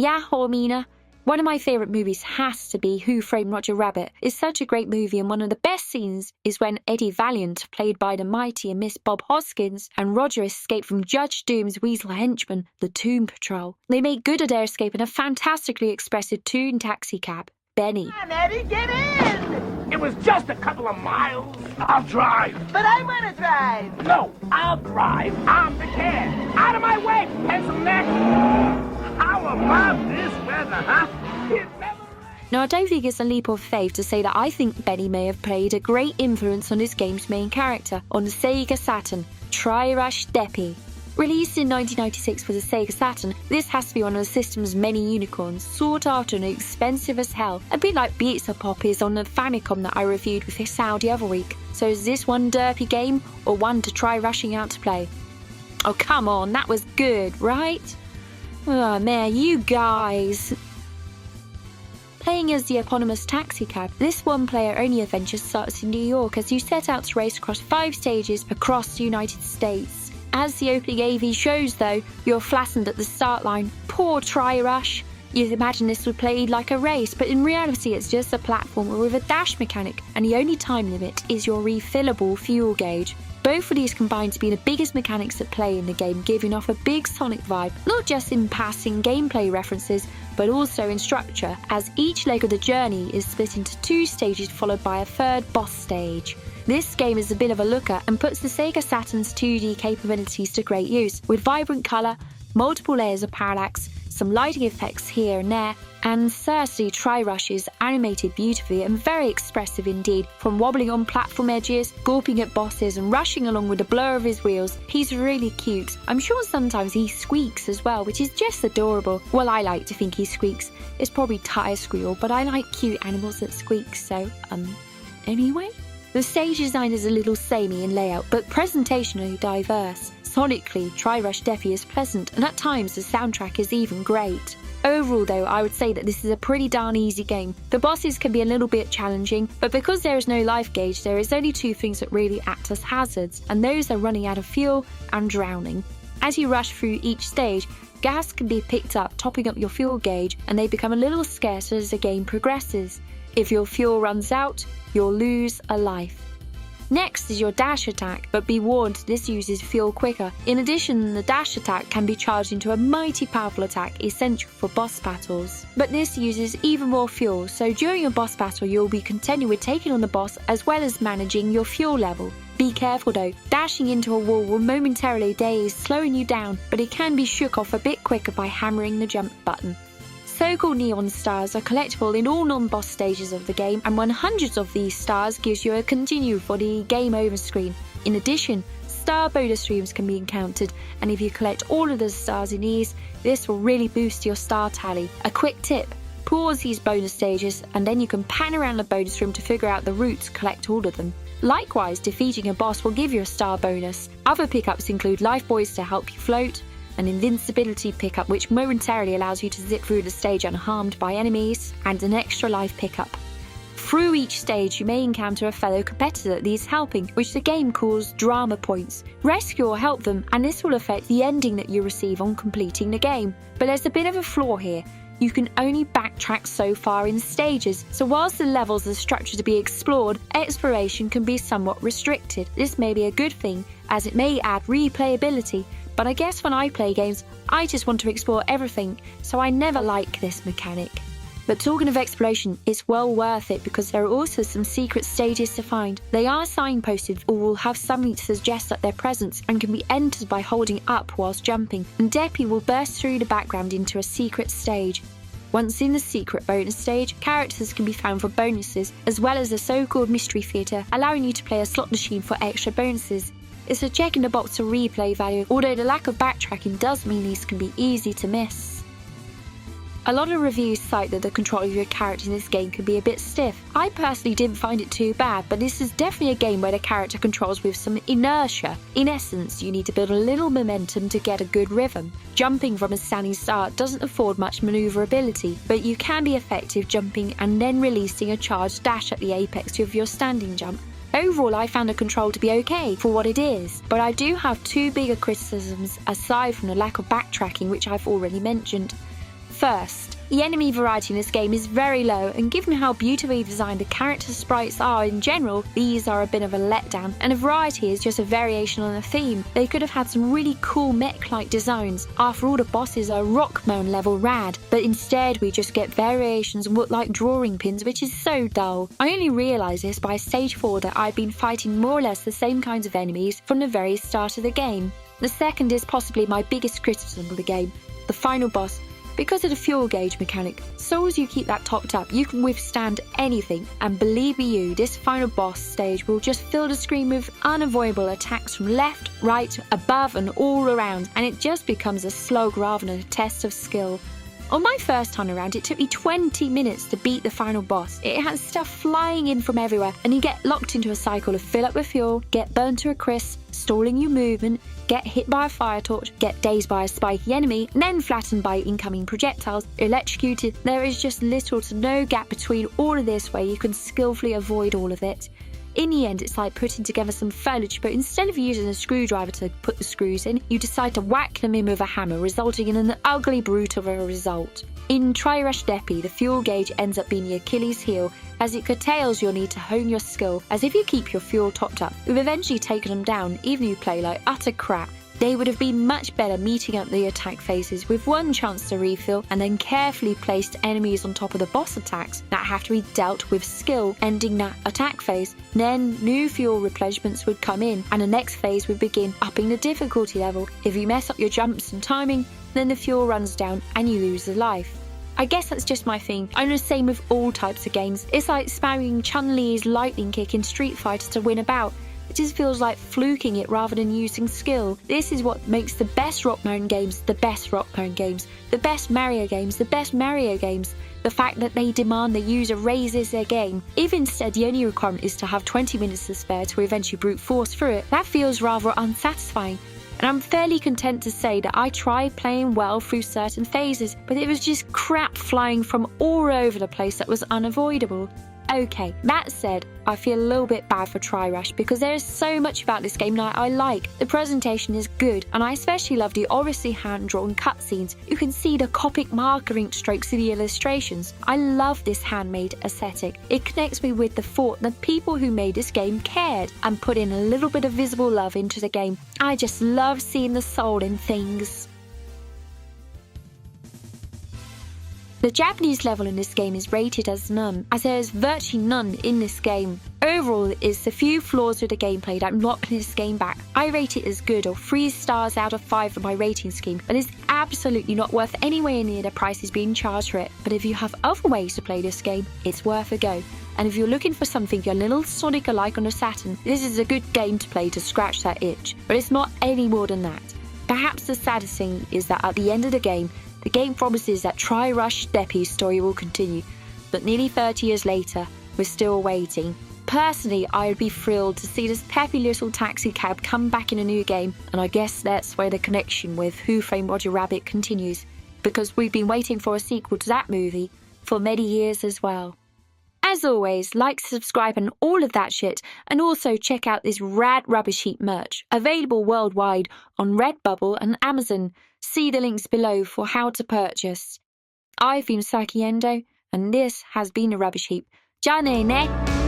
Yeah, Hormina. One of my favourite movies has to be Who Framed Roger Rabbit. It's such a great movie, and one of the best scenes is when Eddie Valiant, played by the mighty and Miss Bob Hoskins, and Roger escape from Judge Doom's weasel henchman, the Tomb Patrol. They make good of their escape in a fantastically expressive toon taxicab. Benny. Come on, Eddie, get in! It was just a couple of miles. I'll drive. But I want to drive. No, I'll drive. I'm the kid. Out of my way, pencil neck. How about this weather, huh? It never rains. Now, I don't think it's a leap of faith to say that I think Benny may have played a great influence on this game's main character on the Sega Saturn, Tryrush Deppy. Released in 1996 for the Sega Saturn, this has to be one of the system's many unicorns, sought after and expensive as hell, a bit like Pizza Pop is on the Famicom that I reviewed with Hissao the other week. So is this one derpy game, or one to try rushing out to play? Oh come on, that was good, right? Oh man, you guys! Playing as the eponymous taxicab, this one-player only adventure starts in New York as you set out to race across 5 stages across the United States. As the opening AV shows though, you're flattened at the start line. Poor Tryrush! You'd imagine this would play like a race, but in reality it's just a platformer with a dash mechanic, and the only time limit is your refillable fuel gauge. Both of these combine to be the biggest mechanics at play in the game, giving off a big Sonic vibe, not just in passing gameplay references, but also in structure, as each leg of the journey is split into 2 stages followed by a 3rd boss stage. This game is a bit of a looker and puts the Sega Saturn's 2D capabilities to great use, with vibrant colour, multiple layers of parallax, some lighting effects here and there, and Cersei Tryrush is animated beautifully and very expressive indeed, from wobbling on platform edges, gawping at bosses and rushing along with the blur of his wheels. He's really cute. I'm sure sometimes he squeaks as well, which is just adorable. Well, I like to think he squeaks. It's probably tire squeal, but I like cute animals that squeak, so, anyway? The stage design is a little samey in layout, but presentationally diverse. Sonically, Tryrush Deppy is pleasant, and at times the soundtrack is even great. Overall though, I would say that this is a pretty darn easy game. The bosses can be a little bit challenging, but because there is no life gauge, there is only 2 things that really act as hazards, and those are running out of fuel and drowning. As you rush through each stage, gas can be picked up, topping up your fuel gauge, and they become a little scarcer as the game progresses. If your fuel runs out, you'll lose a life. Next is your dash attack, but be warned, this uses fuel quicker. In addition, the dash attack can be charged into a mighty powerful attack essential for boss battles. But this uses even more fuel, so during a boss battle you'll be contending with taking on the boss as well as managing your fuel level. Be careful though, dashing into a wall will momentarily daze, slowing you down, but it can be shook off a bit quicker by hammering the jump button. So-called neon stars are collectible in all non-boss stages of the game, and 100 of these stars gives you a continue for the game over screen. In addition, star bonus streams can be encountered, and if you collect all of the stars in these, this will really boost your star tally. A quick tip, pause these bonus stages and then you can pan around the bonus room to figure out the route to collect all of them. Likewise, defeating a boss will give you a star bonus. Other pickups include life buoys to help you float, an invincibility pickup which momentarily allows you to zip through the stage unharmed by enemies, and an extra life pickup. Through each stage you may encounter a fellow competitor that needs helping, which the game calls drama points. Rescue or help them, and this will affect the ending that you receive on completing the game. But there's a bit of a flaw here. You can only backtrack so far in stages, so whilst the levels are structured to be explored, exploration can be somewhat restricted. This may be a good thing, as it may add replayability, but I guess when I play games, I just want to explore everything, so I never like this mechanic. But talking of exploration, it's well worth it because there are also some secret stages to find. They are signposted or will have something to suggest that their presence and can be entered by holding up whilst jumping, and Derpy will burst through the background into a secret stage. Once in the secret bonus stage, characters can be found for bonuses, as well as a so-called mystery theatre, allowing you to play a slot machine for extra bonuses. It's a check in the box for replay value, although the lack of backtracking does mean these can be easy to miss. A lot of reviews cite that the control of your character in this game can be a bit stiff. I personally didn't find it too bad, but this is definitely a game where the character controls with some inertia. In essence, you need to build a little momentum to get a good rhythm. Jumping from a standing start doesn't afford much manoeuvrability, but you can be effective jumping and then releasing a charged dash at the apex of your standing jump. Overall, I found the control to be okay for what it is, but I do have 2 bigger criticisms aside from the lack of backtracking, which I've already mentioned. First, the enemy variety in this game is very low, and given how beautifully designed the character sprites are in general, these are a bit of a letdown, and the variety is just a variation on a theme. They could have had some really cool mech-like designs. After all, the bosses are Rockmon level rad, but instead we just get variations and look like drawing pins, which is so dull. I only realised this by stage 4 that I'd been fighting more or less the same kinds of enemies from the very start of the game. The second is possibly my biggest criticism of the game, the final boss. Because of the fuel gauge mechanic, so long as you keep that topped up, you can withstand anything, and believe me you, this final boss stage will just fill the screen with unavoidable attacks from left, right, above and all around, and it just becomes a slog rather than a test of skill. On my first time around, it took me 20 minutes to beat the final boss. It has stuff flying in from everywhere, and you get locked into a cycle of fill up with fuel, get burnt to a crisp, stalling your movement, get hit by a fire torch, get dazed by a spiky enemy, then flattened by incoming projectiles, electrocuted. There is just little to no gap between all of this where you can skillfully avoid all of it. In the end, it's like putting together some furniture, but instead of using a screwdriver to put the screws in, you decide to whack them in with a hammer, resulting in an ugly brute of a result. In Tryrush Deppy, the fuel gauge ends up being the Achilles heel, as it curtails your need to hone your skill, as if you keep your fuel topped up, we've eventually taken them down, even if you play like utter crap. They would have been much better meeting up the attack phases with one chance to refill, and then carefully placed enemies on top of the boss attacks that have to be dealt with skill, ending that attack phase. Then new fuel replenishments would come in, and the next phase would begin, upping the difficulty level. If you mess up your jumps and timing, then the fuel runs down and you lose a life. I guess that's just my thing. I'm the same with all types of games. It's like spamming Chun-Li's lightning kick in Street Fighter to win a bout. It just feels like fluking it rather than using skill. This is what makes the best Rockmon games the best Rockmon games, the best Mario games the best Mario games. The fact that they demand the user raises their game, if instead the only requirement is to have 20 minutes to spare to eventually brute force through it, that feels rather unsatisfying. And I'm fairly content to say that I tried playing well through certain phases, but it was just crap flying from all over the place that was unavoidable. Okay, that said, I feel a little bit bad for Tryrush because there is so much about this game that I like. The presentation is good, and I especially love the obviously hand-drawn cutscenes. You can see the Copic marker ink strokes in the illustrations. I love this handmade aesthetic. It connects me with the thought that people who made this game cared and put in a little bit of visible love into the game. I just love seeing the soul in things. The Japanese level in this game is rated as none, as there is virtually none in this game. Overall, it's the few flaws with the gameplay that knock this game back. I rate it as good, or 3 stars out of 5 for my rating scheme, but it's absolutely not worth anywhere near the prices being charged for it. But if you have other ways to play this game, it's worth a go. And if you're looking for something a little Sonic-alike on the Saturn, this is a good game to play to scratch that itch, but it's not any more than that. Perhaps the saddest thing is that at the end of the game promises that Tryrush Deppy's story will continue, but nearly 30 years later, we're still waiting. Personally, I would be thrilled to see this peppy little taxi cab come back in a new game, and I guess that's where the connection with Who Framed Roger Rabbit continues, because we've been waiting for a sequel to that movie for many years as well. As always, like, subscribe and all of that shit, and also check out this rad Rubbish Heap merch, available worldwide on Redbubble and Amazon. See the links below for how to purchase. I've been Saki Endo, and this has been a Rubbish Heap. Ja ne ne!